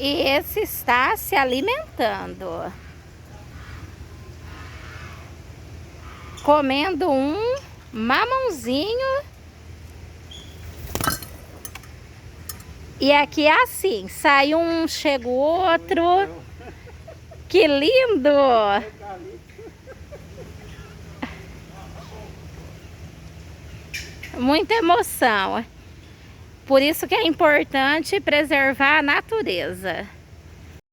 E esse está se alimentando. Comendo um mamãozinho. E aqui é assim, sai um, chega o outro. Que lindo! Muita emoção. Por isso que é importante preservar a natureza.